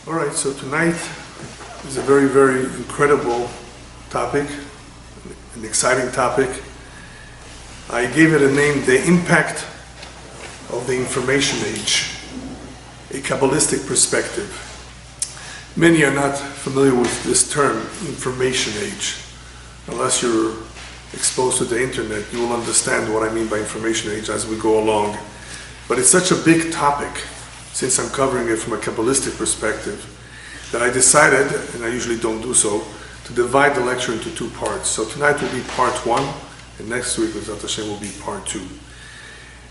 All right, so tonight is a very, very incredible topic, an exciting topic. I gave it a name, The Impact of the Information Age, a Kabbalistic perspective. Many are not familiar with this term, information age. Unless you're exposed to the internet, you will understand what I mean by information age as we go along. But it's such a big topic, since I'm covering it from a Kabbalistic perspective, that I decided, and I usually don't do so, to divide the lecture into two parts. So tonight will be part one, and next week, B'ezrat Hashem, will be part two.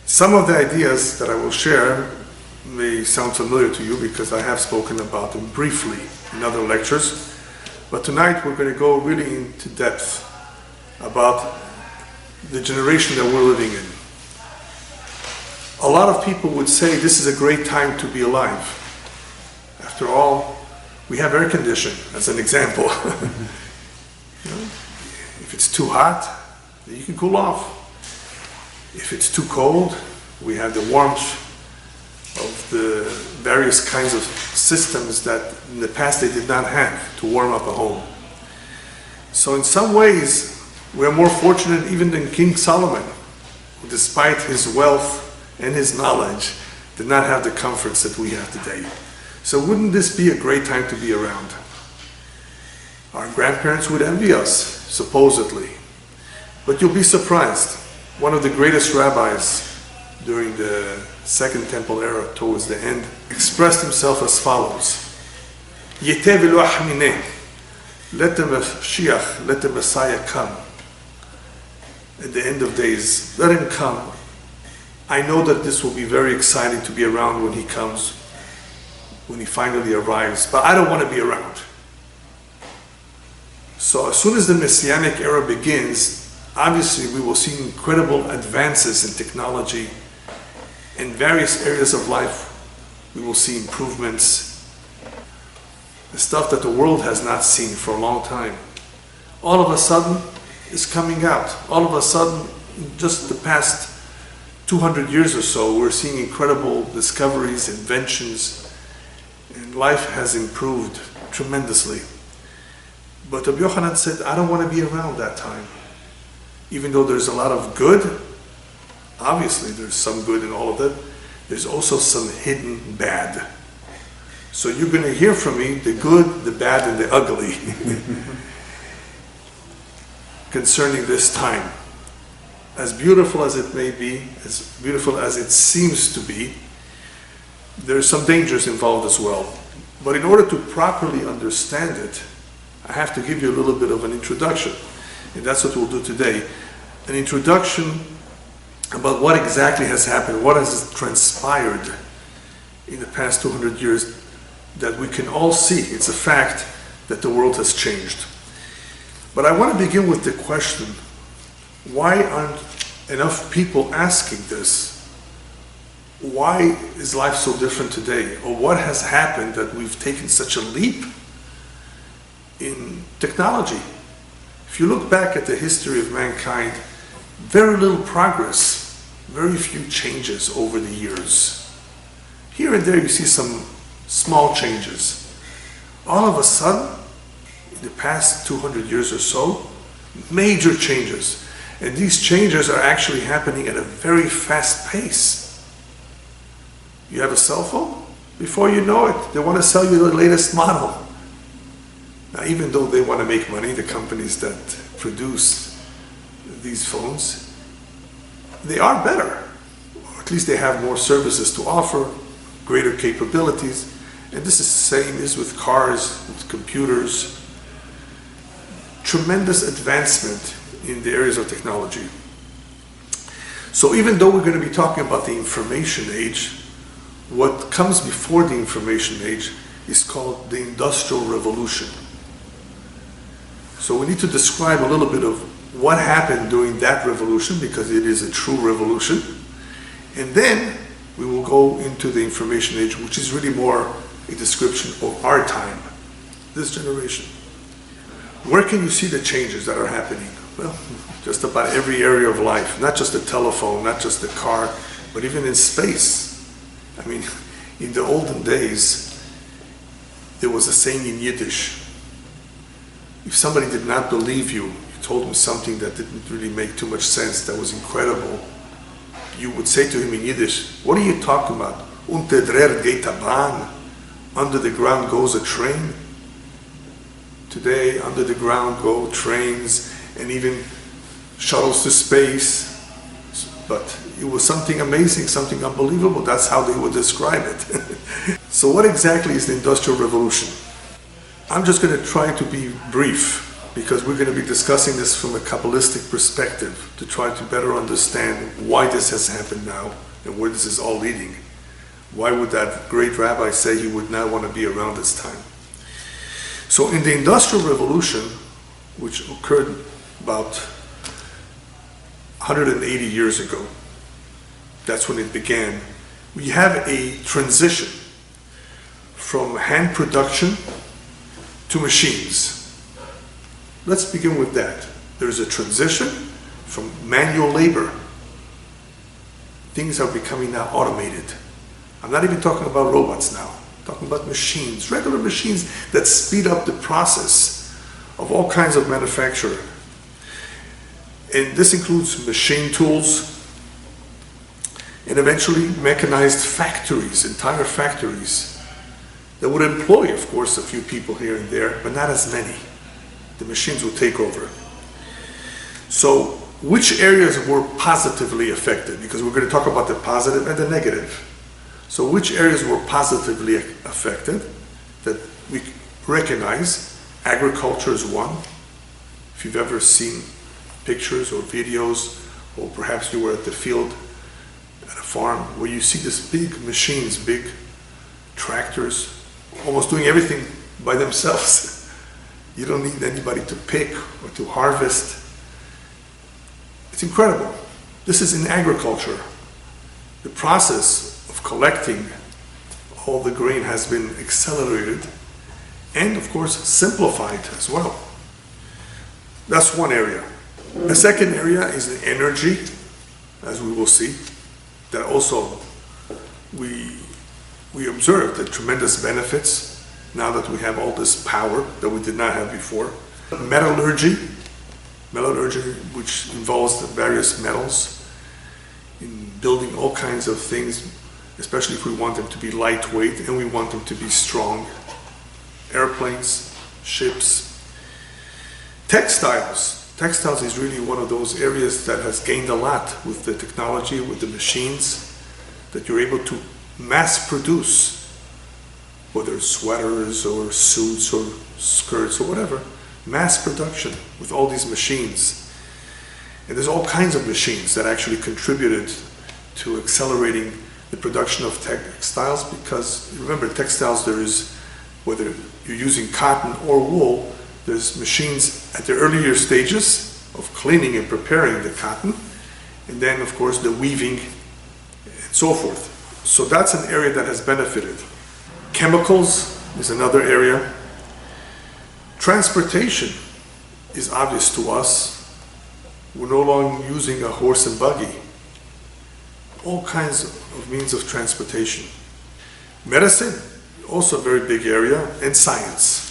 Some of the ideas that I will share may sound familiar to you because I have spoken about them briefly in other lectures, but tonight we're going to go really into depth about the generation that we're living in. A lot of people would say this is a great time to be alive. After all, we have air conditioning as an example. If it's too hot, you can cool off. If it's too cold, we have the warmth of the various kinds of systems that in the past they did not have to warm up a home. So in some ways, we're more fortunate even than King Solomon, who despite his wealth and his knowledge, did not have the comforts that we have today. So wouldn't this be a great time to be around? Our grandparents would envy us, supposedly. But you'll be surprised. One of the greatest rabbis during the Second Temple era, towards the end, expressed himself as follows: Yeteh v'lo achmineh, let the Mashiach, let the Messiah come. At the end of days, let him come. I know that this will be very exciting to be around when he comes, when he finally arrives, but I don't want to be around. So as soon as the Messianic era begins, obviously we will see incredible advances in technology. In various areas of life, we will see improvements, the stuff that the world has not seen for a long time. All of a sudden, is coming out. All of a sudden, just the past 200 years or so, we're seeing incredible discoveries, inventions, and life has improved tremendously. But Rabbi Yochanan said, I don't want to be around that time. Even though there's a lot of good, obviously there's some good in all of it, there's also some hidden bad. So you're going to hear from me the good, the bad, and the ugly concerning this time. As beautiful as it may be, as beautiful as it seems to be, there's some dangers involved as well. But in order to properly understand it, I have to give you a little bit of an introduction. And that's what we'll do today. An introduction about what exactly has happened, what has transpired in the past 200 years that we can all see. It's a fact that the world has changed. But I want to begin with the question, why aren't enough people asking this? Why is life so different today? Or what has happened that we've taken such a leap in technology? If you look back at the history of mankind, very little progress, very few changes over the years. Here and there you see some small changes. All of a sudden, in the past 200 years or so, major changes. And these changes are actually happening at a very fast pace. You have a cell phone? Before you know it, they want to sell you the latest model. Now, even though they want to make money, the companies that produce these phones, they are better. Or at least they have more services to offer, greater capabilities. And this is the same as with cars, with computers. Tremendous advancement in the areas of technology. So even though we're going to be talking about the information age, what comes before the information age is called the Industrial Revolution. So we need to describe a little bit of what happened during that revolution, because it is a true revolution. And then we will go into the information age, which is really more a description of our time, this generation. Where can you see the changes that are happening? Well, just about every area of life, not just the telephone, not just the car, but even in space. I mean, in the olden days, there was a saying in Yiddish. If somebody did not believe you, you told him something that didn't really make too much sense, that was incredible, you would say to him in Yiddish, what are you talking about? Unter der geht a Bahn. Under the ground goes a train. Today, under the ground go trains and even shuttles to space. But it was something amazing, something unbelievable. That's how they would describe it. So what exactly is the Industrial Revolution? I'm just going to try to be brief, because we're going to be discussing this from a Kabbalistic perspective to try to better understand why this has happened now and where this is all leading. Why would that great rabbi say he would not want to be around this time? So in the Industrial Revolution, which occurred about 180 years ago, that's when it began, we have a transition from hand production to machines. Let's begin with that. There's a transition from manual labor. Things are becoming now automated. I'm not even talking about robots now. I'm talking about machines, regular machines that speed up the process of all kinds of manufacturing. And this includes machine tools and eventually mechanized factories, entire factories that would employ, of course, a few people here and there, but not as many. The machines will take over. So which areas were positively affected? Because we're going to talk about the positive and the negative. So which areas were positively affected that we recognize? Agriculture is one. If you've ever seen pictures or videos, or perhaps you were at the field at a farm where you see these big machines, big tractors, almost doing everything by themselves. You don't need anybody to pick or to harvest. It's incredible. This is in agriculture. The process of collecting all the grain has been accelerated and, of course, simplified as well. That's one area. The second area is the energy, as we will see, that also we observe the tremendous benefits now that we have all this power that we did not have before. Metallurgy, which involves the various metals in building all kinds of things, especially if we want them to be lightweight and we want them to be strong. Airplanes, ships. Textiles is really one of those areas that has gained a lot with the technology, with the machines, that you're able to mass produce, whether it's sweaters or suits or skirts or whatever, mass production with all these machines. And there's all kinds of machines that actually contributed to accelerating the production of textiles, because remember, textiles, there is, whether you're using cotton or wool, there's machines at the earlier stages of cleaning and preparing the cotton, and then of course the weaving and so forth. So that's an area that has benefited. Chemicals is another area. Transportation is obvious to us. We're no longer using a horse and buggy. All kinds of means of transportation. Medicine, also a very big area, and science.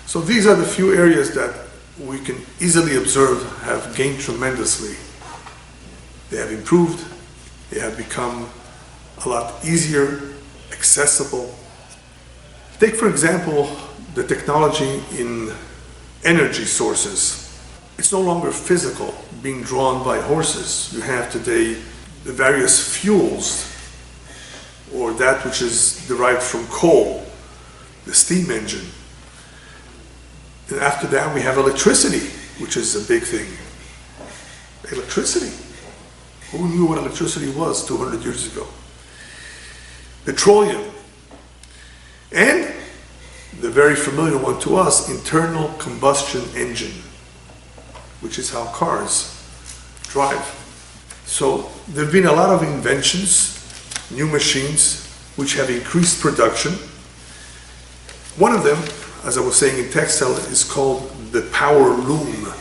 So these are the few areas that we can easily observe have gained tremendously. They have improved, they have become a lot easier, accessible. Take, for example, the technology in energy sources. It's no longer physical, being drawn by horses. You have today the various fuels, or that which is derived from coal, the steam engine. And after that we have electricity, which is a big thing. Electricity. Who knew what electricity was 200 years ago? Petroleum. And the very familiar one to us, internal combustion engine, which is how cars drive. So there have been a lot of inventions, new machines, which have increased production. One of them, as I was saying in textile, is called the power loom.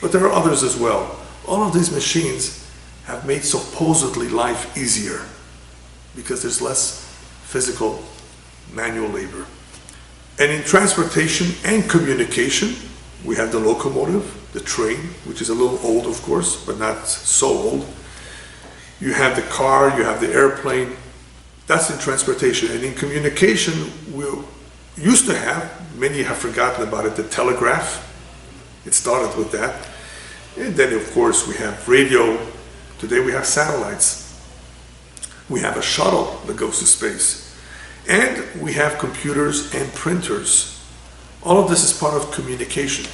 But there are others as well. All of these machines have made supposedly life easier because there's less physical manual labor. And in transportation and communication, we have the locomotive, the train, which is a little old, of course, but not so old. You have the car, you have the airplane. That's in transportation. And in communication, we used to have, many have forgotten about it, the telegraph. It started with that. And then, of course, we have radio. Today we have satellites. We have a shuttle that goes to space. And we have computers and printers. All of this is part of communication.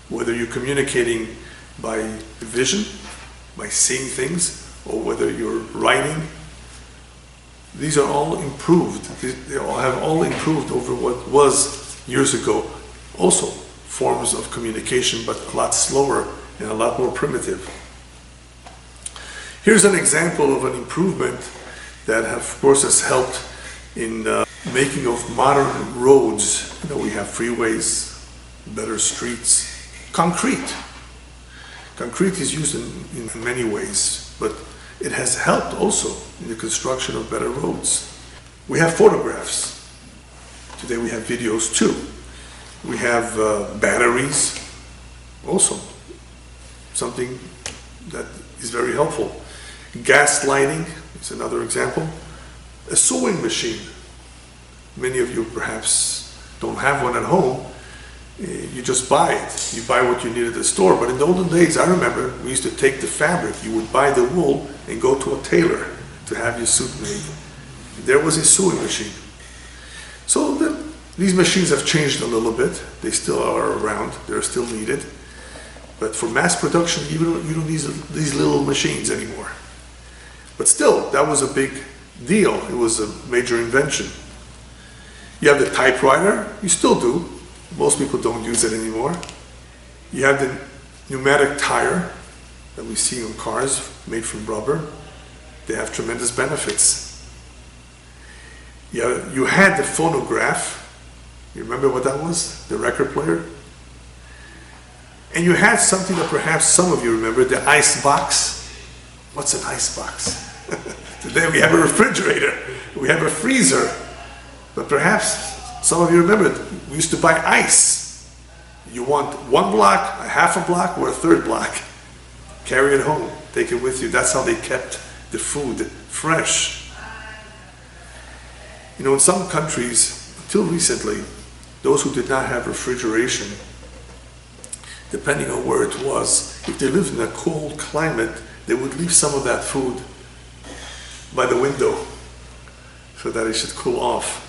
Whether you're communicating by vision, by seeing things, or whether you're writing, these are all improved. They all have improved over what was years ago. Also, forms of communication, but a lot slower and a lot more primitive. Here's an example of an improvement that, of course, has helped in making of modern roads. You know, we have freeways, better streets, concrete. Concrete is used in many ways, but it has helped also in the construction of better roads. We have photographs. Today we have videos too. We have batteries, also something that is very helpful. Gas lighting is another example. A sewing machine. Many of you perhaps don't have one at home. You just buy it. You buy what you need at the store. But in the olden days, I remember we used to take the fabric. You would buy the wool and go to a tailor to have your suit made. There was a sewing machine. So these machines have changed a little bit. They still are around. They're still needed. But for mass production, you don't need these little machines anymore. But still, that was a big deal. It was a major invention. You have the typewriter. You still do. Most people don't use it anymore. You have the pneumatic tire that we see on cars made from rubber. They have tremendous benefits. You had the phonograph. You remember what that was? The record player? And you had something that perhaps some of you remember, the ice box. What's an ice box? Today we have a refrigerator. We have a freezer. But perhaps some of you remember, we used to buy ice. You want one block, a half a block, or a third block. Carry it home, take it with you. That's how they kept the food fresh. You know, in some countries, until recently, those who did not have refrigeration, depending on where it was, if they lived in a cold climate, they would leave some of that food by the window so that it should cool off.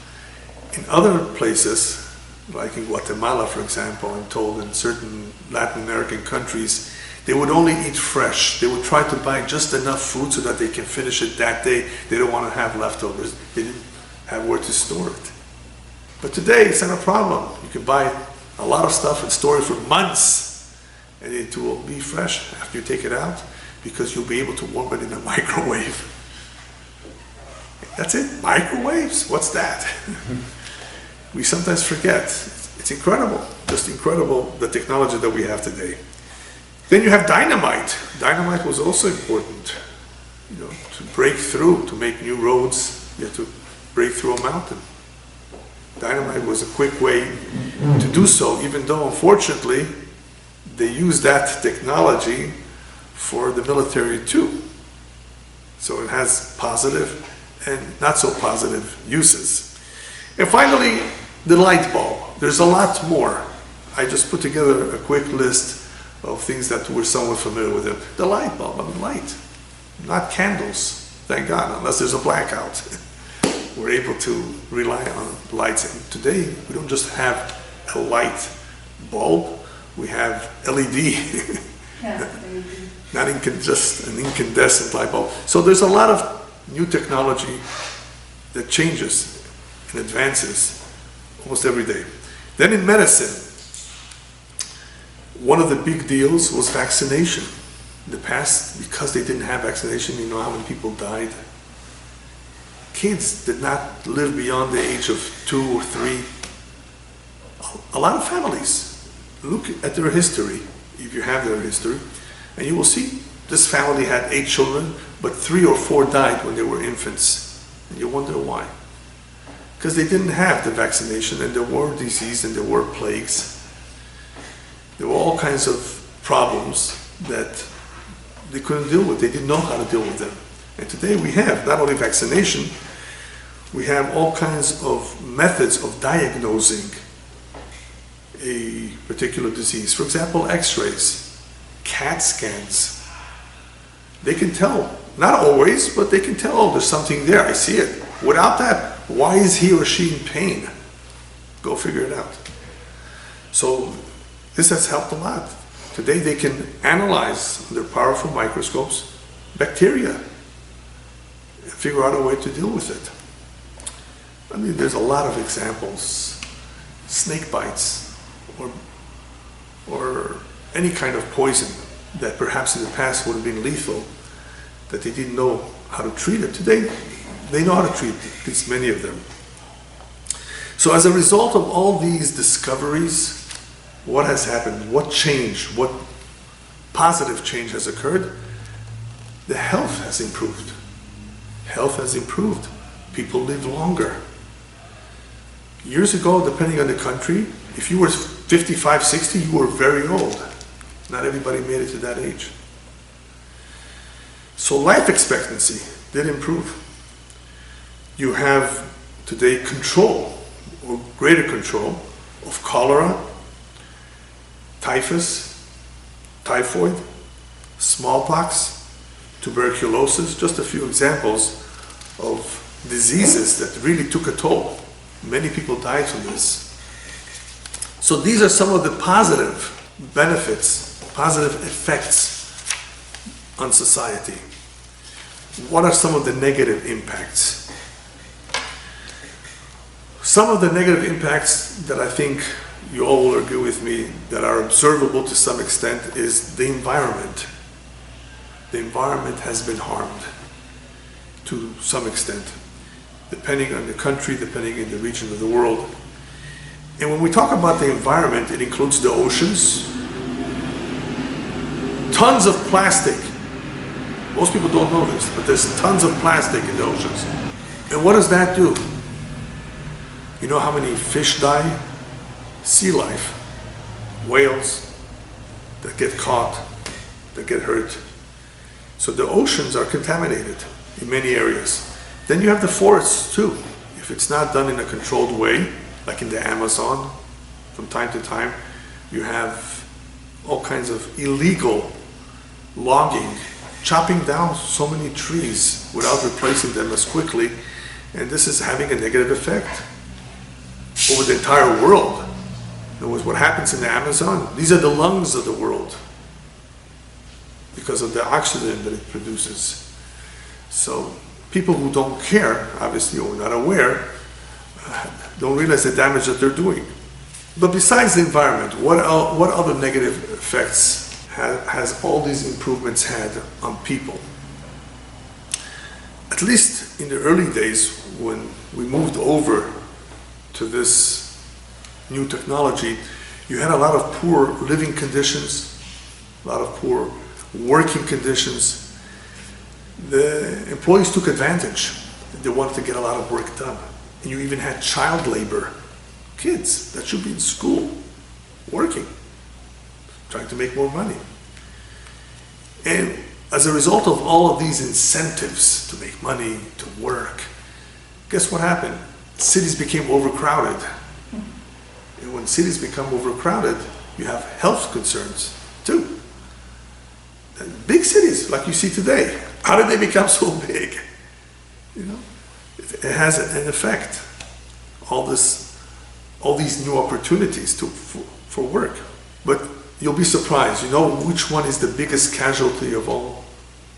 In other places, like in Guatemala, for example, I'm told in certain Latin American countries, they would only eat fresh. They would try to buy just enough food so that they can finish it that day. They don't want to have leftovers. They didn't have where to store it. But today, it's not a problem. You can buy a lot of stuff and store it for months, and it will be fresh after you take it out, because you'll be able to warm it in a microwave. That's it? Microwaves? What's that? We sometimes forget. It's incredible, just incredible, the technology that we have today. Then you have dynamite. Dynamite was also important. You know, to break through, to make new roads, you have to break through a mountain. Dynamite was a quick way to do so, even though, unfortunately, they used that technology for the military too. So it has positive and not so positive uses. And finally, the light bulb. There's a lot more. I just put together a quick list of things that we're somewhat familiar with. The light bulb, I mean light, not candles, thank God, unless there's a blackout. We're able to rely on lights. And today, we don't just have a light bulb, we have LED. Not just an incandescent light bulb. So there's a lot of new technology that changes and advances almost every day. Then in medicine, one of the big deals was vaccination. In the past, because they didn't have vaccination, you know how many people died? Kids did not live beyond the age of 2 or 3. A lot of families, look at their history, if you have their history, and you will see this family had 8 children, but 3 or 4 died when they were infants. And you wonder why. because they didn't have the vaccination, and there were disease and there were plagues. There were all kinds of problems that they couldn't deal with. They didn't know how to deal with them. And today we have not only vaccination, we have all kinds of methods of diagnosing a particular disease. For example, x-rays, CAT scans. They can tell, not always, but they can tell, oh, there's something there, I see it. Without that, why is he or she in pain? Go figure it out. So this has helped a lot. Today they can analyze under powerful microscopes bacteria and figure out a way to deal with it. I mean, there's a lot of examples. Snake bites or any kind of poison that perhaps in the past would have been lethal, that they didn't know how to treat it. Today, they know how to treat at least many of them. So as a result of all these discoveries, what has happened? What change? What positive change has occurred? The health has improved. Health has improved. People live longer. Years ago, depending on the country, if you were 55, 60, you were very old. Not everybody made it to that age. So life expectancy did improve. You have today control, or greater control, of cholera, typhus, typhoid, smallpox, tuberculosis, just a few examples of diseases that really took a toll. Many people died from this. So these are some of the positive benefits, positive effects on society. What are some of the negative impacts? Some of the negative impacts that I think you all will agree with me that are observable to some extent is the environment. The environment has been harmed to some extent, depending on the country, depending on the region of the world. And when we talk about the environment, it includes the oceans, tons of plastic. Most people don't know this, but there's tons of plastic in the oceans. And what does that do? You know how many fish die? Sea life, whales that get caught, that get hurt. So the oceans are contaminated in many areas. Then you have the forests too. If it's not done in a controlled way, like in the Amazon, from time to time, you have all kinds of illegal logging, chopping down so many trees without replacing them as quickly, and this is having a negative effect over the entire world. In other words, what happens in the Amazon, these are the lungs of the world because of the oxygen that it produces. So people who don't care, obviously, or not aware, don't realize the damage that they're doing. But besides the environment, what other negative effects has all these improvements had on people? At least in the early days when we moved over to this new technology, you had a lot of poor living conditions, a lot of poor working conditions. The employees took advantage. They wanted to get a lot of work done. And you even had child labor, kids that should be in school, working, trying to make more money. And as a result of all of these incentives to make money, to work, guess what happened? Cities became overcrowded. And when cities become overcrowded, you have health concerns too. And big cities, like you see today, how did they become so big? You know, it has an effect. All these new opportunities for work. But you'll be surprised. You know which one is the biggest casualty of all?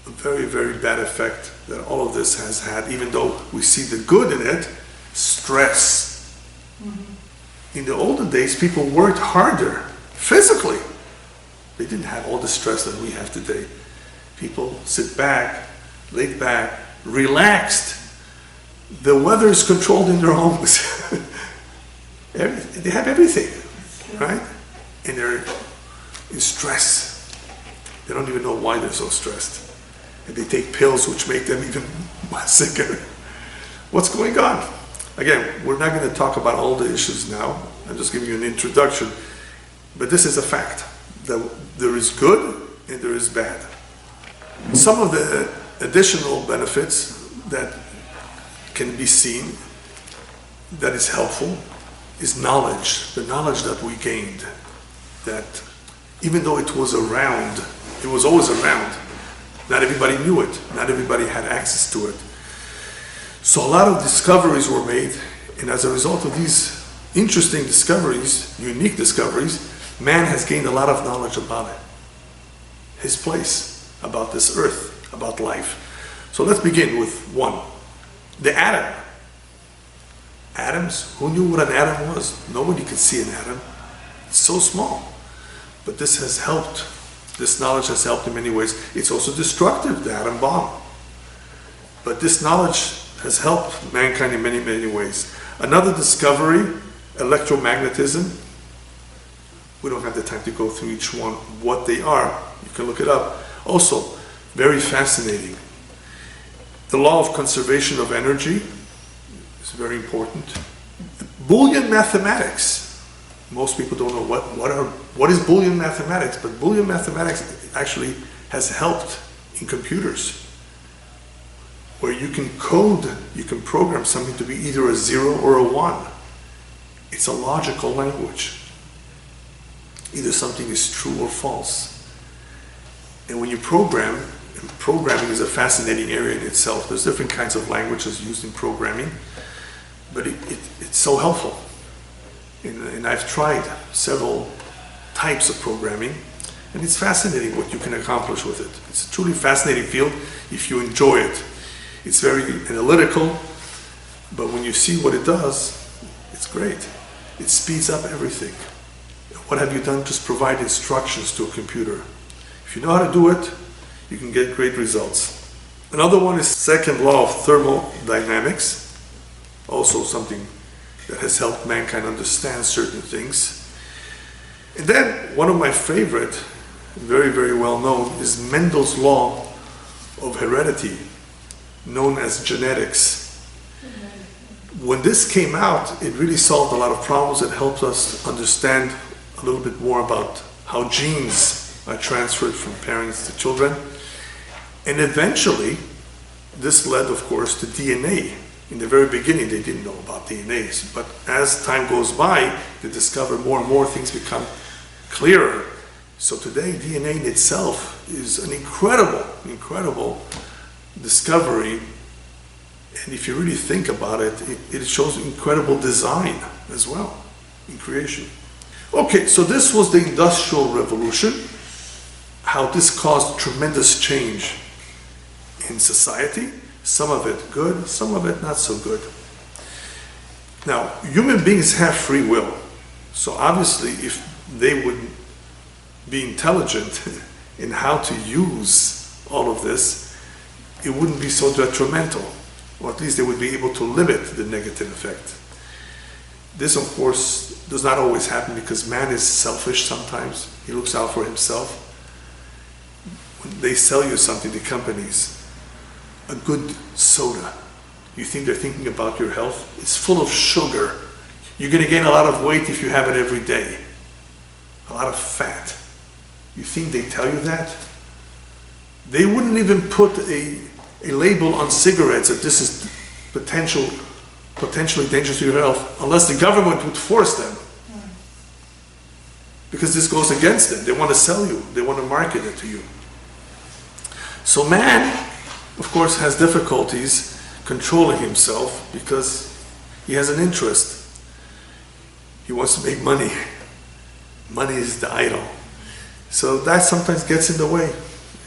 A very, very bad effect that all of this has had, even though we see the good in it, stress. Mm-hmm. In the olden days, people worked harder physically. They didn't have all the stress that we have today. People sit back, laid back, relaxed. The weather is controlled in their homes. They have everything, right? And they're in stress. They don't even know why they're so stressed. And they take pills which make them even sicker. What's going on? Again, we're not going to talk about all the issues now. I'm just giving you an introduction. But this is a fact, that there is good and there is bad. Some of the additional benefits that can be seen that is helpful is knowledge, the knowledge that we gained, that even though it was around, it was always around, not everybody knew it, not everybody had access to it. So a lot of discoveries were made, and as a result of these interesting discoveries, unique discoveries, man has gained a lot of knowledge about it, his place, about this earth, about life. So let's begin with one, the atom. Atoms, who knew what an atom was? Nobody could see an atom. It's so small. But this has helped, this knowledge has helped in many ways. It's also destructive, the atom bomb. But this knowledge has helped mankind in many, many ways. Another discovery, electromagnetism. We don't have the time to go through each one, what they are. You can look it up. Also, very fascinating. The law of conservation of energy is very important. Boolean mathematics. Most people don't know what is Boolean mathematics, but Boolean mathematics actually has helped in computers, where you can code, you can program something to be either a 0 or a 1. It's a logical language. Either something is true or false. And when you program, and programming is a fascinating area in itself. There's different kinds of languages used in programming, but it's so helpful. And I've tried several types of programming, and it's fascinating what you can accomplish with it. It's a truly fascinating field if you enjoy it. It's very analytical, but when you see what it does, it's great. It speeds up everything. What have you done? Just provide instructions to a computer. If you know how to do it, you can get great results. Another one is second law of thermodynamics, also something that has helped mankind understand certain things. And then one of my favorite, very, very well known, is Mendel's law of heredity, known as genetics. When this came out, it really solved a lot of problems. It helped us understand a little bit more about how genes are transferred from parents to children. And eventually, this led, of course, to DNA. In the very beginning, they didn't know about DNAs, but as time goes by, they discover more and more things become clearer. So today, DNA in itself is an incredible discovery. And if you really think about it, it shows incredible design as well in creation. Okay, so this was the Industrial Revolution, how this caused tremendous change in society. Some of it good, some of it not so good. Now, human beings have free will. So obviously, if they would be intelligent in how to use all of this, it wouldn't be so detrimental, or at least they would be able to limit the negative effect. This, of course, does not always happen because man is selfish sometimes. He looks out for himself. When they sell you something, the companies, a good soda, you think they're thinking about your health? It's full of sugar. You're going to gain a lot of weight if you have it every day. A lot of fat. You think they tell you that? They wouldn't even put a label on cigarettes that this is potentially dangerous to your health unless the government would force them. Because this goes against them. They want to sell you. They want to market it to you. So man, of course, has difficulties controlling himself because he has an interest. He wants to make money. Money is the idol. So that sometimes gets in the way.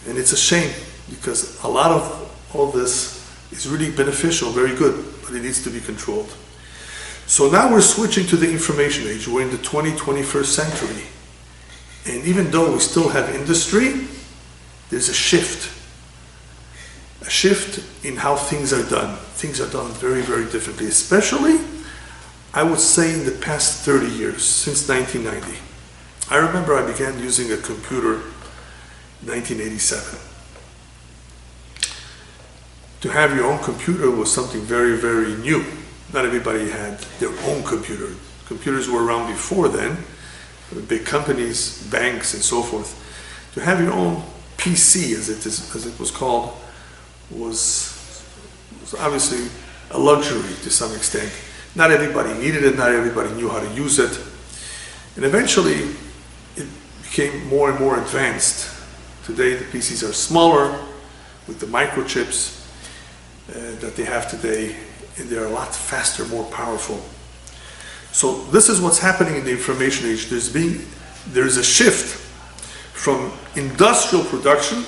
And it's a shame because a lot of all this is really beneficial, very good, but it needs to be controlled. So now we're switching to the information age. We're in the 21st century. And even though we still have industry, there's a shift. A shift in how things are done. Things are done very, very differently, especially, I would say, in the past 30 years, since 1990. I remember I began using a computer in 1987. To have your own computer was something very, very new. Not everybody had their own computer. Computers were around before then, big companies, banks, and so forth. To have your own PC, as it was called, was obviously a luxury to some extent. Not everybody needed it, not everybody knew how to use it. And eventually, it became more and more advanced. Today, the PCs are smaller with the microchips that they have today, and they're a lot faster, more powerful. So this is what's happening in the information age. There's a shift from industrial production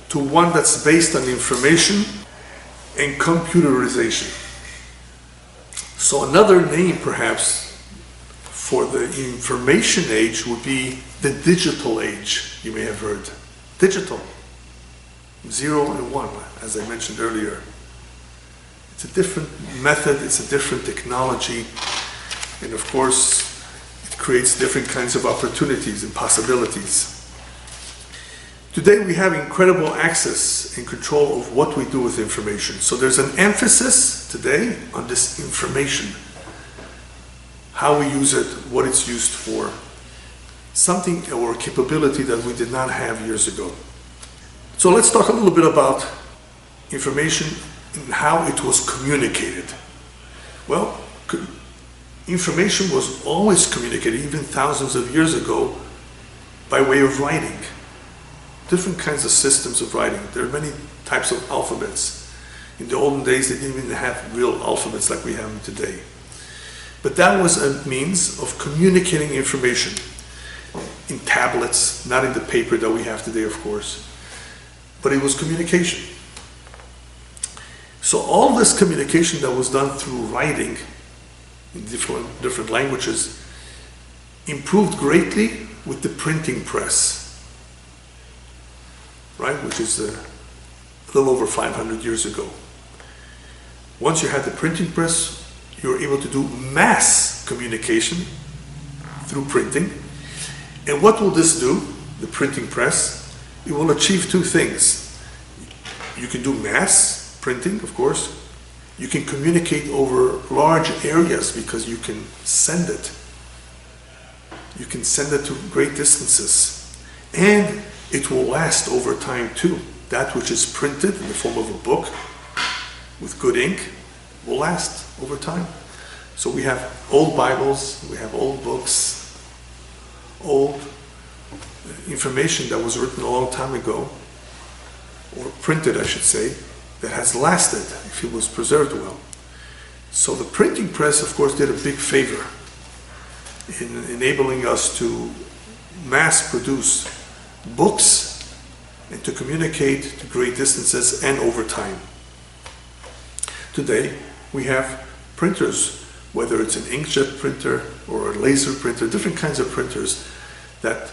to one that's based on information and computerization. So another name perhaps for the information age would be the digital age. You may have heard. Digital. 0 and 1, as I mentioned earlier. It's a different method, it's a different technology, and of course, it creates different kinds of opportunities and possibilities. Today we have incredible access and control of what we do with information. So there's an emphasis today on this information, how we use it, what it's used for, something or a capability that we did not have years ago. So let's talk a little bit about information and how it was communicated. Well, information was always communicated, even thousands of years ago, by way of writing. Different kinds of systems of writing. There are many types of alphabets. In the olden days, they didn't even have real alphabets like we have them today. But that was a means of communicating information in tablets, not in the paper that we have today, of course. But it was communication. So all this communication that was done through writing in different languages improved greatly with the printing press, right, which is a little over 500 years ago. Once you had the printing press, you were able to do mass communication through printing. And what will this do, the printing press? It will achieve two things. You can do mass printing, of course. You can communicate over large areas because you can send it. You can send it to great distances. And it will last over time too. That which is printed in the form of a book with good ink will last over time. So we have old Bibles, we have old books, old information that was written a long time ago, or printed, I should say, that has lasted if it was preserved well. So the printing press, of course, did a big favor in enabling us to mass produce books and to communicate to great distances and over time. Today, we have printers, whether it's an inkjet printer or a laser printer, different kinds of printers that,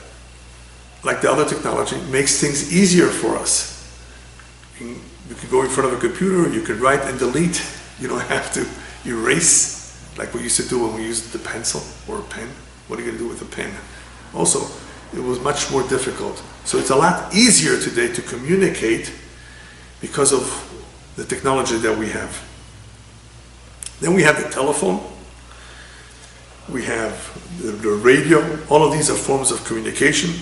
like the other technology, makes things easier for us. You can go in front of a computer, you can write and delete. You don't have to erase like we used to do when we used the pencil or a pen. What are you going to do with a pen? Also, it was much more difficult. So it's a lot easier today to communicate because of the technology that we have. Then we have the telephone. We have the radio. All of these are forms of communication.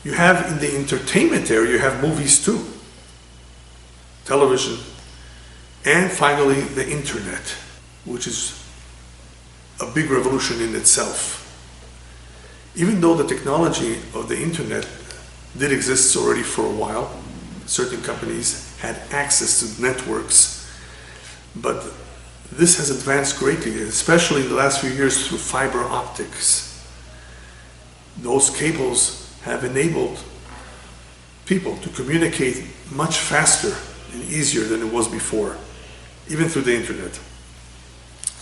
You have in the entertainment area, you have movies too, television, and finally the internet, which is a big revolution in itself. Even though the technology of the internet did exist already for a while, certain companies had access to networks, but this has advanced greatly, especially in the last few years through fiber optics. Those cables have enabled people to communicate much faster and easier than it was before, even through the internet.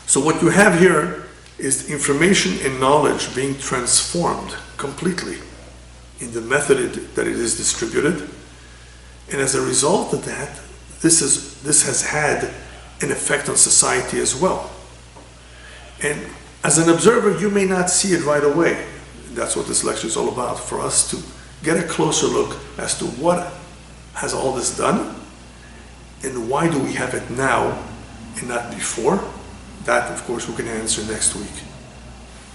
So what you have here is information and knowledge being transformed completely in the method that it is distributed. And as a result of that, this has had an effect on society as well. And as an observer, you may not see it right away. That's what this lecture is all about, for us to get a closer look as to what has all this done and why do we have it now and not before? That, of course, we're going to answer next week.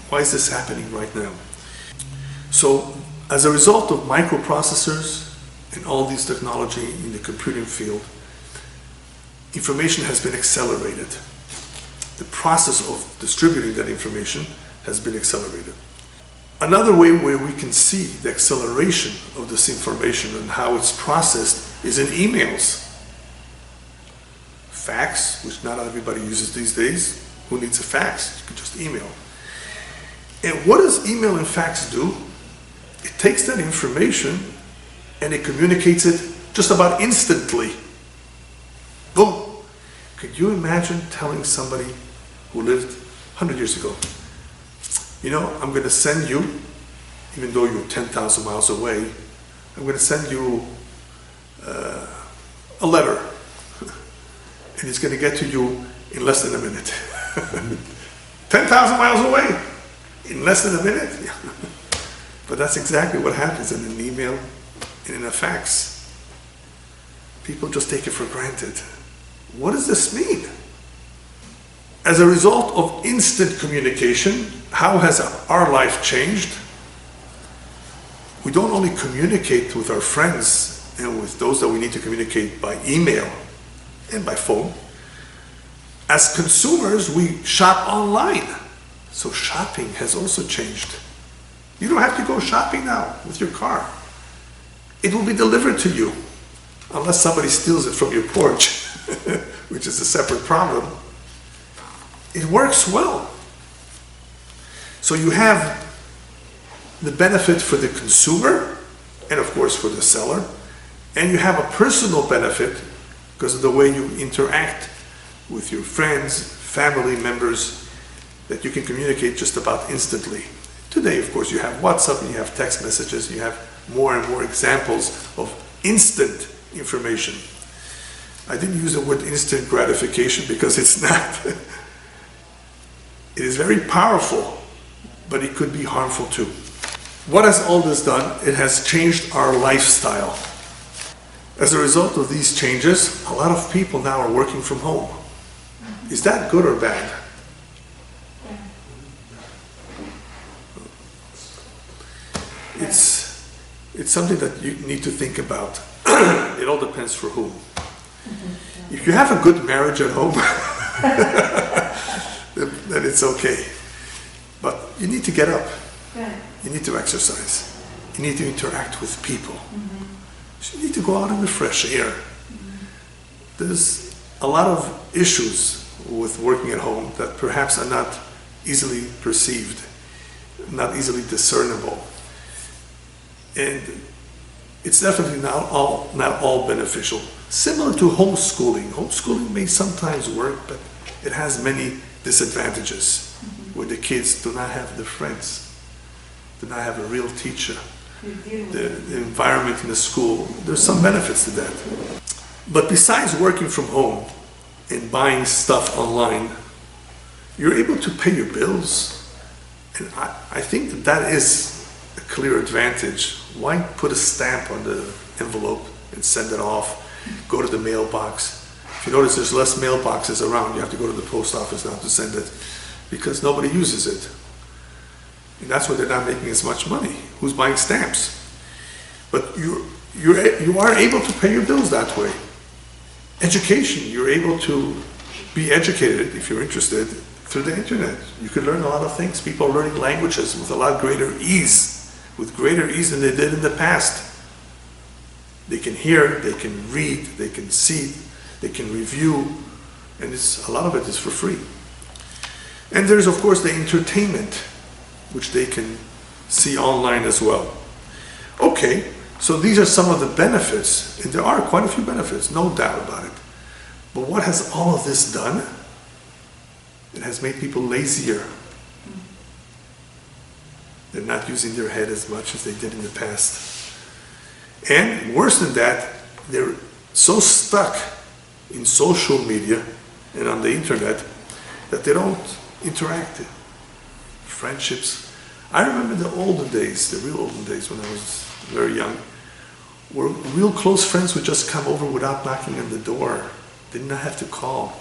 Why is this happening right now? So, as a result of microprocessors and all these technology in the computing field, information has been accelerated. The process of distributing that information has been accelerated. Another way where we can see the acceleration of this information and how it's processed is in emails. Fax, which not everybody uses these days. Who needs a fax? You can just email. And what does email and fax do? It takes that information and it communicates it just about instantly. Boom! Could you imagine telling somebody who lived 100 years ago, you know, I'm going to send you, even though you're 10,000 miles away, I'm going to send you a letter. And it's going to get to you in less than a minute. 10,000 miles away, in less than a minute. But that's exactly what happens in an email and in a fax. People just take it for granted. What does this mean? As a result of instant communication, how has our life changed? We don't only communicate with our friends and with those that we need to communicate by email and by phone. As consumers, we shop online. So shopping has also changed. You don't have to go shopping now with your car. It will be delivered to you, unless somebody steals it from your porch, which is a separate problem. It works well. So you have the benefit for the consumer, and of course for the seller, and you have a personal benefit because of the way you interact with your friends, family members, that you can communicate just about instantly. Today, of course, you have WhatsApp and you have text messages, you have more and more examples of instant information. I didn't use the word instant gratification because it's not. It is very powerful, but it could be harmful too. What has all this done? It has changed our lifestyle. As a result of these changes, a lot of people now are working from home. Is that good or bad? It's something that you need to think about. It all depends for whom. If you have a good marriage at home, then it's okay. But you need to get up. You need to exercise. You need to interact with people. So you need to go out in the fresh air. There's a lot of issues with working at home that perhaps are not easily perceived, not easily discernible. And it's definitely not all beneficial. Similar to homeschooling. Homeschooling may sometimes work, but it has many disadvantages where the kids do not have the friends, do not have a real teacher. The environment in the school, there's some benefits to that. But besides working from home and buying stuff online, you're able to pay your bills. And I think that is a clear advantage. Why put a stamp on the envelope and send it off? Go to the mailbox. If you notice there's less mailboxes around, you have to go to the post office now to send it because nobody uses it. And that's why they're not making as much money. Who's buying stamps? But you are able to pay your bills that way. Education, you're able to be educated, if you're interested, through the internet. You can learn a lot of things. People are learning languages with a lot greater ease, than they did in the past. They can hear, they can read, they can see, they can review, and a lot of it is for free. And there's, of course, the entertainment, which they can see online as well. Okay, so these are some of the benefits, and there are quite a few benefits, no doubt about it. But what has all of this done? It has made people lazier. They're not using their head as much as they did in the past. And worse than that, they're so stuck in social media and on the internet that they don't interact. Friendships. I remember the olden days, the real olden days when I was very young, where real close friends would just come over without knocking on the door. Did not have to call.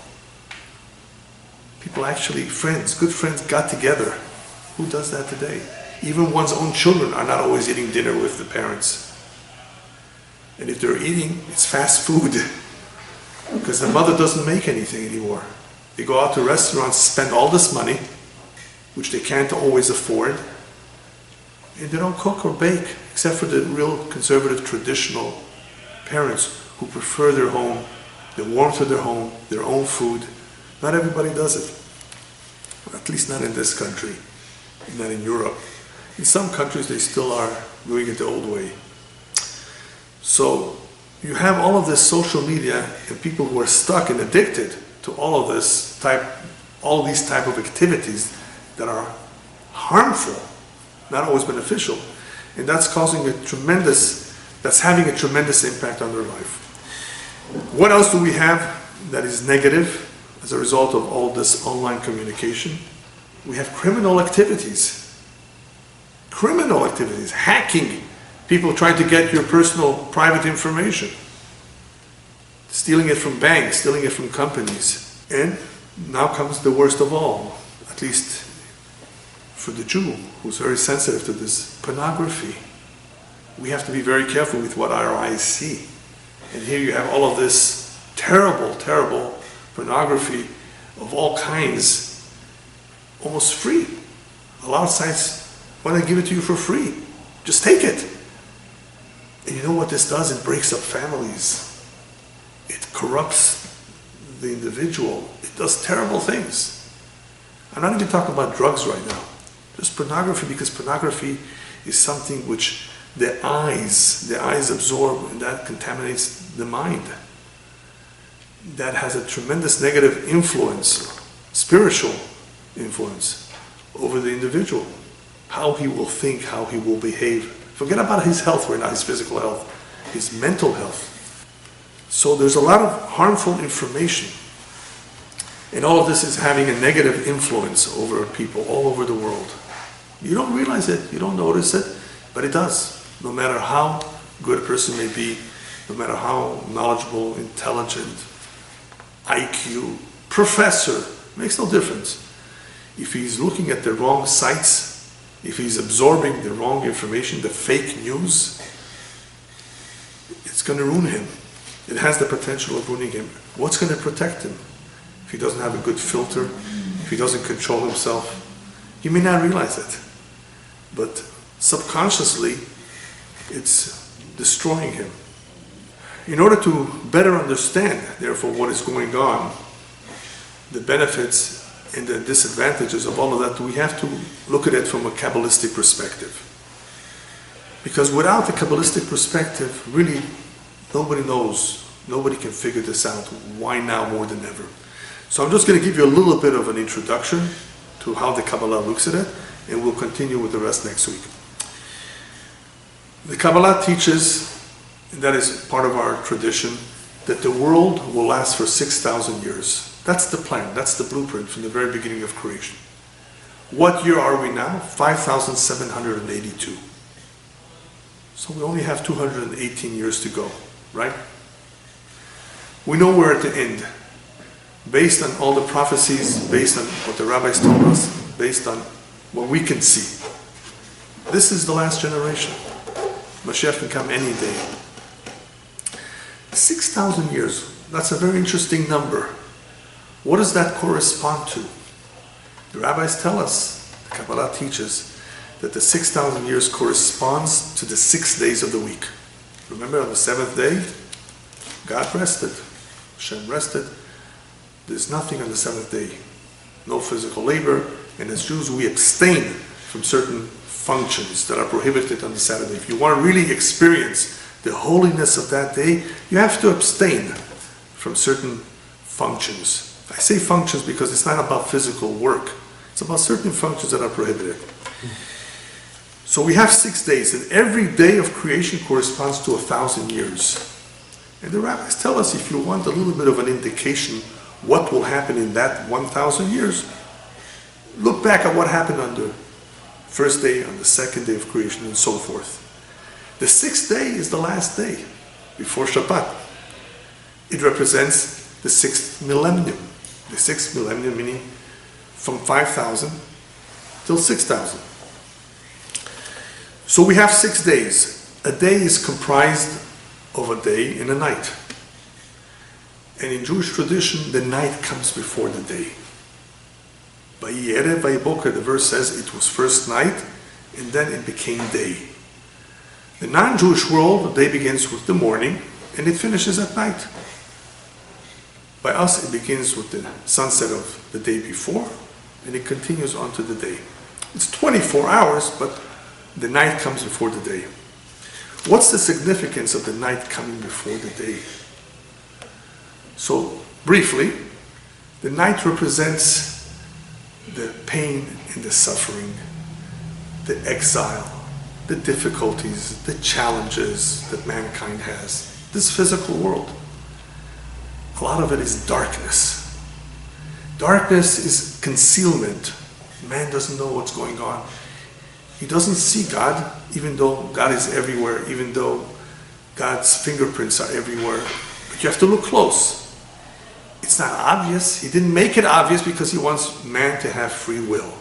People actually, good friends got together. Who does that today? Even one's own children are not always eating dinner with the parents. And if they're eating, it's fast food. Because the mother doesn't make anything anymore. They go out to restaurants, spend all this money, which they can't always afford, and they don't cook or bake, except for the real conservative, traditional parents who prefer their home, the warmth of their home, their own food. Not everybody does it. At least not in this country, not in Europe. In some countries they still are doing it the old way. So you have all of this social media and people who are stuck and addicted to all of these type of activities that are harmful, not always beneficial, and that's having a tremendous impact on their life. What else do we have that is negative as a result of all this online communication? We have criminal activities, hacking, people trying to get your personal private information, stealing it from banks, stealing it from companies. And now comes the worst of all, at least for the Jew, who's very sensitive to this, pornography. We have to be very careful with what our eyes see. And here you have all of this terrible, terrible pornography of all kinds, almost free. A lot of sites want to give it to you for free. Just take it. And you know what this does? It breaks up families. It corrupts the individual. It does terrible things. I'm not even talking about drugs right now. Just pornography, because pornography is something which the eyes absorb, and that contaminates the mind. That has a tremendous negative influence, spiritual influence, over the individual. How he will think, how he will behave. Forget about his health right now, his physical health, his mental health. So there's a lot of harmful information. And all of this is having a negative influence over people all over the world. You don't realize it, you don't notice it, but it does. No matter how good a person may be, no matter how knowledgeable, intelligent, IQ, professor, makes no difference. If he's looking at the wrong sites, if he's absorbing the wrong information, the fake news, it's going to ruin him. It has the potential of ruining him. What's going to protect him? If he doesn't have a good filter, if he doesn't control himself, he may not realize it. But subconsciously, it's destroying him. In order to better understand, therefore, what is going on, the benefits and the disadvantages of all of that, we have to look at it from a Kabbalistic perspective. Because without the Kabbalistic perspective, really, nobody knows, nobody can figure this out. Why now more than ever? So I'm just going to give you a little bit of an introduction to how the Kabbalah looks at it, and we'll continue with the rest next week. The Kabbalah teaches, and that is part of our tradition, that the world will last for 6,000 years. That's the plan, that's the blueprint from the very beginning of creation. What year are we now? 5,782. So we only have 218 years to go, right? We know we're at the end. Based on all the prophecies, based on what the rabbis told us, based on what we can see. This is the last generation. Mashiach can come any day. 6,000 years, that's a very interesting number. What does that correspond to? The rabbis tell us, the Kabbalah teaches, that the 6,000 years corresponds to the 6 days of the week. Remember, on the seventh day, God rested. Hashem rested. There's nothing on the seventh day. No physical labor. And as Jews, we abstain from certain functions that are prohibited on the Saturday. If you want to really experience the holiness of that day, you have to abstain from certain functions. I say functions because it's not about physical work. It's about certain functions that are prohibited. So we have 6 days, and every day of creation corresponds to 1,000 years. And the rabbis tell us, if you want a little bit of an indication what will happen in that 1,000 years, look back at what happened on the first day, on the second day of creation, and so forth. The 6th day is the last day, before Shabbat. It represents the 6th millennium. The 6th millennium meaning from 5,000 till 6,000. So we have 6 days. A day is comprised of a day and a night. And in Jewish tradition, the night comes before the day. Vayerev Vayiboker, the verse says it was first night, and then it became day. The non-Jewish world, the day begins with the morning, and it finishes at night. By us, it begins with the sunset of the day before, and it continues on to the day. It's 24 hours, but the night comes before the day. What's the significance of the night coming before the day? So, briefly, the night represents the pain and the suffering, the exile, the difficulties, the challenges that mankind has. This physical world. A lot of it is darkness. Darkness is concealment. Man doesn't know what's going on. He doesn't see God, even though God is everywhere, even though God's fingerprints are everywhere. But you have to look close. It's not obvious. He didn't make it obvious because he wants man to have free will.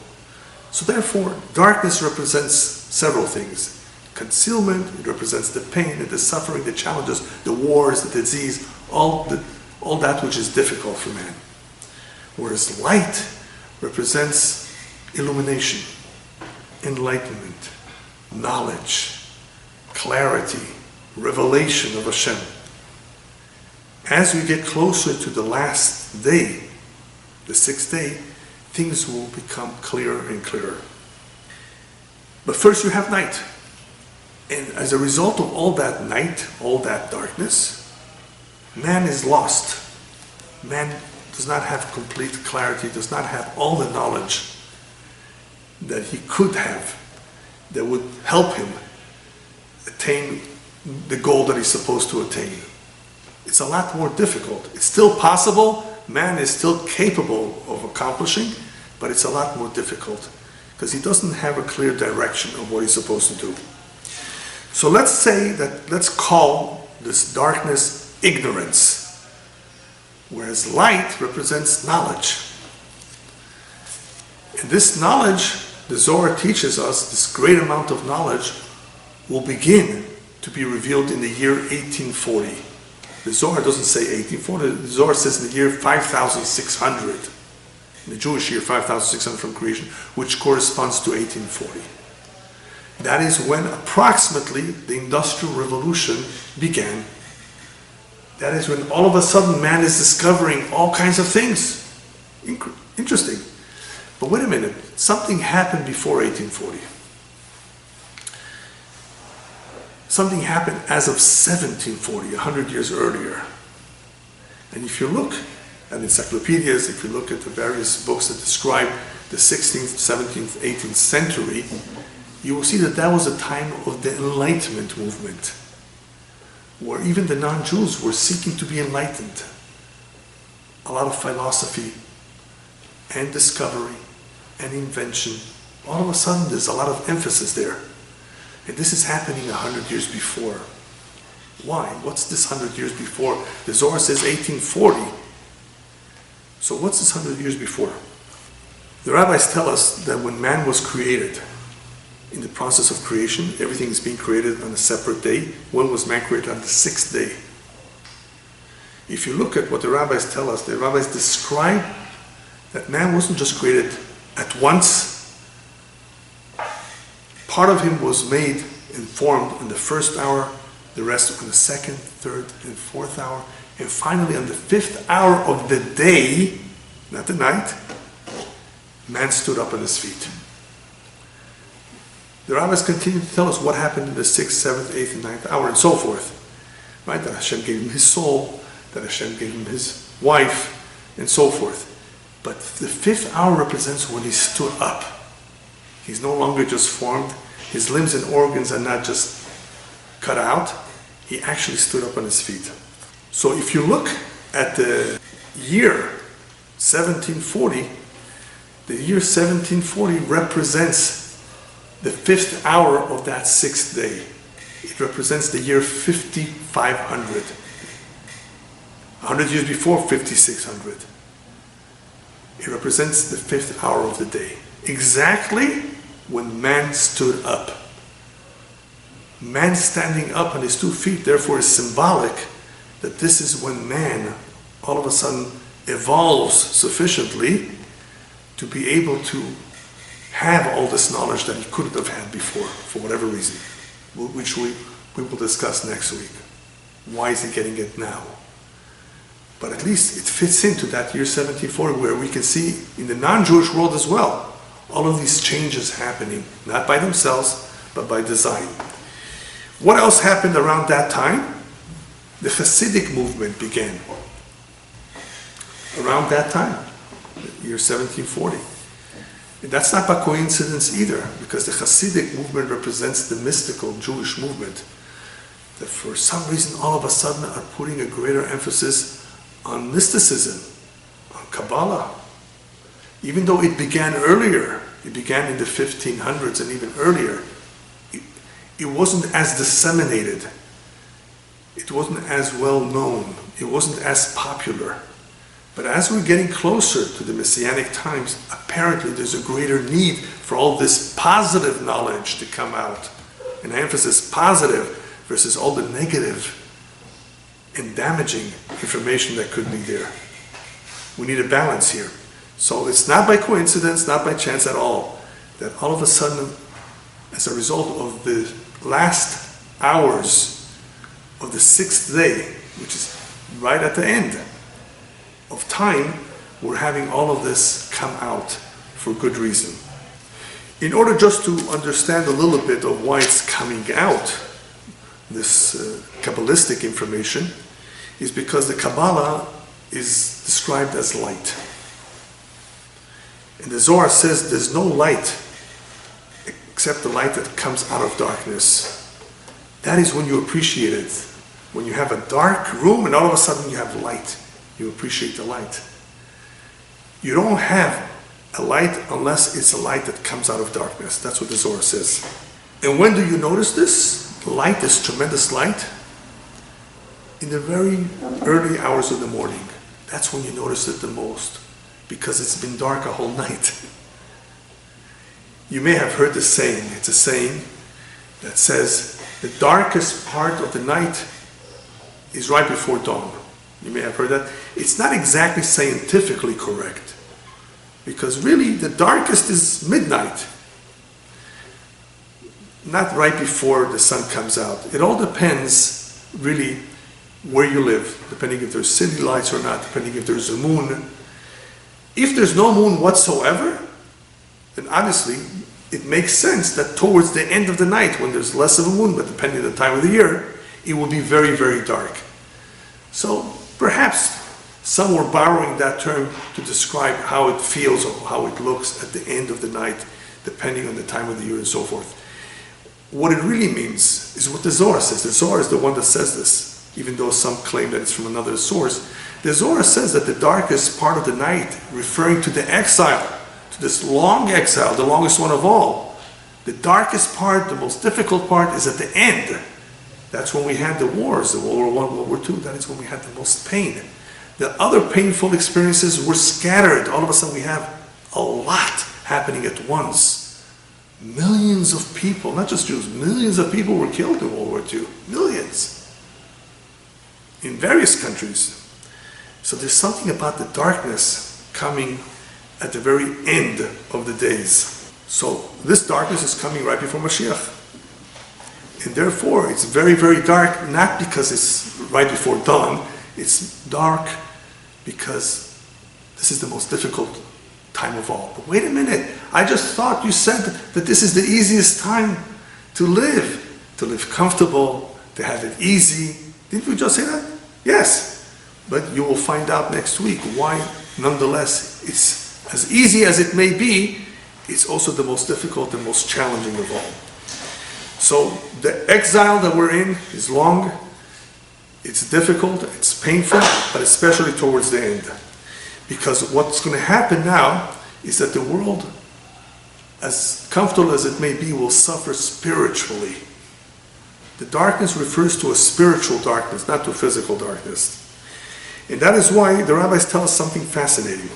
So therefore, darkness represents several things. Concealment, it represents the pain and the suffering, the challenges, the wars, the disease, all that which is difficult for man. Whereas light represents illumination, enlightenment, knowledge, clarity, revelation of Hashem. As we get closer to the last day, the 6th day, things will become clearer and clearer. But first you have night. And as a result of all that night, all that darkness, man is lost. Man does not have complete clarity, does not have all the knowledge that he could have that would help him attain the goal that he's supposed to attain. It's a lot more difficult. It's still possible, man is still capable of accomplishing, but it's a lot more difficult because he doesn't have a clear direction of what he's supposed to do. So let's call this darkness ignorance, whereas light represents knowledge. And this knowledge, the Zohar teaches us, this great amount of knowledge will begin to be revealed in the year 1840. The Zohar doesn't say 1840, the Zohar says in the year 5600. In the Jewish year 5600 from creation, which corresponds to 1840. That is when approximately the Industrial Revolution began. That is when all of a sudden man is discovering all kinds of things. Interesting. But wait a minute, something happened before 1840. Something happened as of 1740, 100 years earlier. And if you look at encyclopedias, if you look at the various books that describe the 16th, 17th, 18th century, you will see that that was a time of the Enlightenment movement, where even the non-Jews were seeking to be enlightened. A lot of philosophy and discovery and invention. All of a sudden there's a lot of emphasis there. And this is happening 100 years before. Why? What's this 100 years before? The Zohar says 1840. So what's this 100 years before? The rabbis tell us that when man was created, in the process of creation, everything is being created on a separate day. When was man created? On the 6th day. If you look at what the rabbis tell us, the rabbis describe that man wasn't just created at once. Part of him was made and formed in the first hour, the rest on the second, third, and fourth hour, and finally on the 5th hour of the day, not the night, man stood up on his feet. The rabbis continue to tell us what happened in the 6th, 7th, 8th, and 9th hour, and so forth. Right? That Hashem gave him his soul, that Hashem gave him his wife, and so forth. But the 5th hour represents when he stood up. He's no longer just formed. His limbs and organs are not just cut out. He actually stood up on his feet. So if you look at the year 1740, the year 1740 represents the 5th hour of that 6th day. It represents the year 5500. 100 years before 5600. It represents the 5th hour of the day, exactly when man stood up. Man standing up on his 2 feet, therefore, is symbolic that this is when man all of a sudden evolves sufficiently to be able to have all this knowledge that he couldn't have had before, for whatever reason, which we will discuss next week. Why is he getting it now? But at least it fits into that year 1740, where we can see in the non-Jewish world as well, all of these changes happening, not by themselves, but by design. What else happened around that time? The Hasidic movement began. Around that time, year 1740. And that's not by coincidence either, because the Hasidic movement represents the mystical Jewish movement that for some reason all of a sudden are putting a greater emphasis on mysticism, on Kabbalah. Even though it began earlier, it began in the 1500s and even earlier, it wasn't as disseminated. It wasn't as well known. It wasn't as popular. But as we're getting closer to the Messianic times, apparently there's a greater need for all this positive knowledge to come out. And I emphasize positive versus all the negative and damaging information that could be there. We need a balance here. So it's not by coincidence, not by chance at all, that all of a sudden, as a result of the last hours of the 6th day, which is right at the end of time, we're having all of this come out for good reason. In order just to understand a little bit of why it's coming out, this Kabbalistic information, is because the Kabbalah is described as light. And the Zohar says there's no light except the light that comes out of darkness. That is when you appreciate it. When you have a dark room and all of a sudden you have light, you appreciate the light. You don't have a light unless it's a light that comes out of darkness. That's what the Zohar says. And when do you notice this? Light, this tremendous light, in the very early hours of the morning. That's when you notice it the most, because it's been dark a whole night. You may have heard the saying. It's a saying that says the darkest part of the night is right before dawn. You may have heard that. It's not exactly scientifically correct, because really the darkest is midnight, not right before the sun comes out. It all depends really where you live, depending if there's city lights or not, depending if there's a moon. If there's no moon whatsoever, then obviously it makes sense that towards the end of the night, when there's less of a moon, but depending on the time of the year, it will be very, very dark. So perhaps some were borrowing that term to describe how it feels or how it looks at the end of the night, depending on the time of the year and so forth. What it really means is what the Zohar says. The Zohar is the one that says this, even though some claim that it's from another source. The Zohar says that the darkest part of the night, referring to the exile, to this long exile, the longest one of all, the darkest part, the most difficult part is at the end. That's when we had the wars, the World War I, World War II. That is when we had the most pain. The other painful experiences were scattered. All of a sudden we have a lot happening at once. Millions of people, not just Jews, millions of people were killed in World War II. Millions. In various countries. So there's something about the darkness coming at the very end of the days. So this darkness is coming right before Mashiach. And therefore it's very, very dark, not because it's right before dawn. It's dark because this is the most difficult time of all. But wait a minute, I just thought you said that this is the easiest time to live comfortable, to have it easy. Didn't we just say that? Yes. But you will find out next week why, nonetheless, it's as easy as it may be, it's also the most difficult and most challenging of all. So the exile that we're in is long, it's difficult, it's painful, but especially towards the end. Because what's going to happen now is that the world, as comfortable as it may be, will suffer spiritually. The darkness refers to a spiritual darkness, not to physical darkness. And that is why the rabbis tell us something fascinating.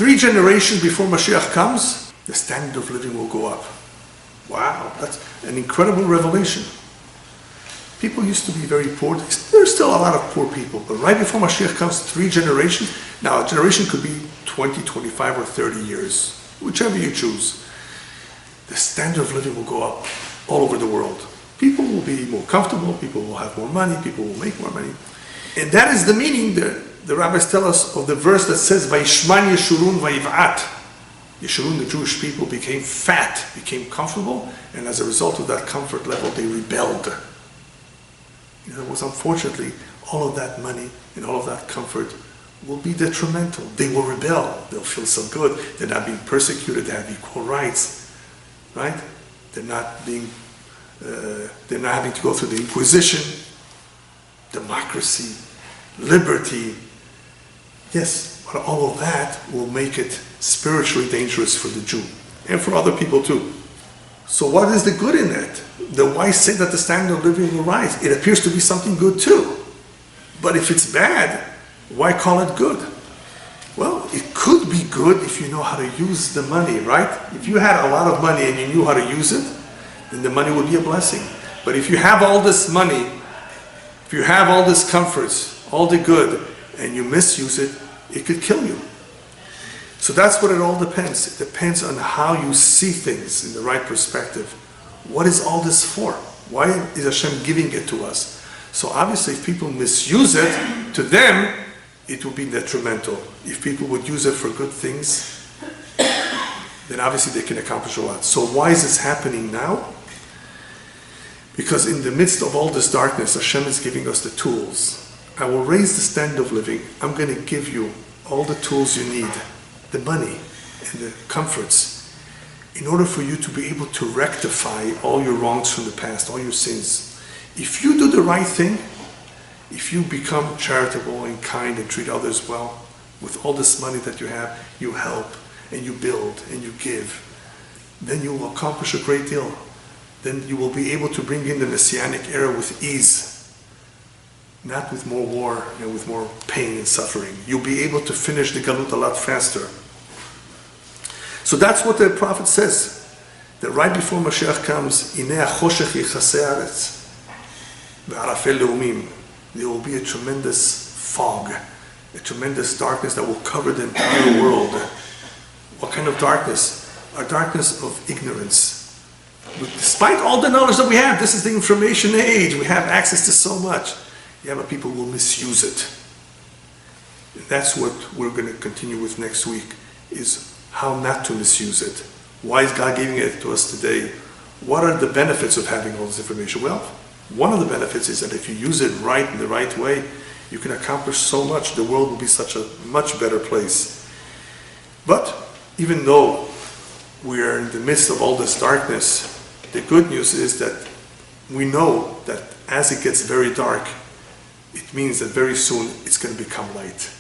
3 generations before Mashiach comes, the standard of living will go up. Wow, that's an incredible revelation. People used to be very poor. There's still a lot of poor people, but right before Mashiach comes, 3 generations. Now, a generation could be 20, 25, or 30 years, whichever you choose. The standard of living will go up all over the world. People will be more comfortable, people will have more money, people will make more money. And that is the meaning, the rabbis tell us, of the verse that says, Vayishman Yeshurun Vayiv'at. Yeshurun, the Jewish people, became fat, became comfortable, and as a result of that comfort level, they rebelled. In other words, unfortunately, all of that money and all of that comfort will be detrimental. They will rebel. They'll feel so good. They're not being persecuted. They have equal rights, right? They're not having to go through the Inquisition, democracy, liberty. Yes, but all of that will make it spiritually dangerous for the Jew and for other people too. So what is the good in that? The wise say that the standard of living will rise. It appears to be something good too. But if it's bad, why call it good? Well, it could be good if you know how to use the money, right? If you had a lot of money and you knew how to use it, then the money would be a blessing. But if you have all this money, if you have all these comforts, all the good, and you misuse it, it could kill you. So that's what it all depends. It depends on how you see things in the right perspective. What is all this for? Why is Hashem giving it to us? So obviously if people misuse it, to them, it will be detrimental. If people would use it for good things, then obviously they can accomplish a lot. So why is this happening now? Because in the midst of all this darkness, Hashem is giving us the tools. I will raise the standard of living. I'm going to give you all the tools you need, the money and the comforts, in order for you to be able to rectify all your wrongs from the past, all your sins. If you do the right thing, if you become charitable and kind and treat others well, with all this money that you have, you help and you build and you give, then you will accomplish a great deal. Then you will be able to bring in the Messianic era with ease, not with more war and with more pain and suffering. You'll be able to finish the Galut a lot faster. So that's what the prophet says, that right before Mashiach comes, Inei HaChoshech Yichasei Haaretz Ve'arafel Leumim, there will be a tremendous fog, a tremendous darkness that will cover the entire world. What kind of darkness? A darkness of ignorance. Despite all the knowledge that we have, this is the information age, we have access to so much. Yeah, but people will misuse it. And that's what we're going to continue with next week, is how not to misuse it. Why is God giving it to us today? What are the benefits of having all this information? Well, one of the benefits is that if you use it right in the right way, you can accomplish so much. The world will be such a much better place. But even though we are in the midst of all this darkness, the good news is that we know that as it gets very dark, it means that very soon it's going to become light.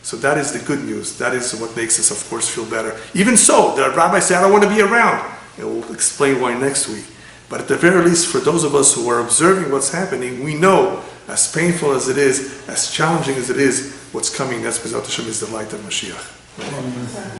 So that is the good news. That is what makes us, of course, feel better. Even so, the rabbis say, I don't want to be around. And we'll explain why next week. But at the very least, for those of us who are observing what's happening, we know, as painful as it is, as challenging as it is, what's coming, that's B'ezrat Hashem, is the light of Mashiach.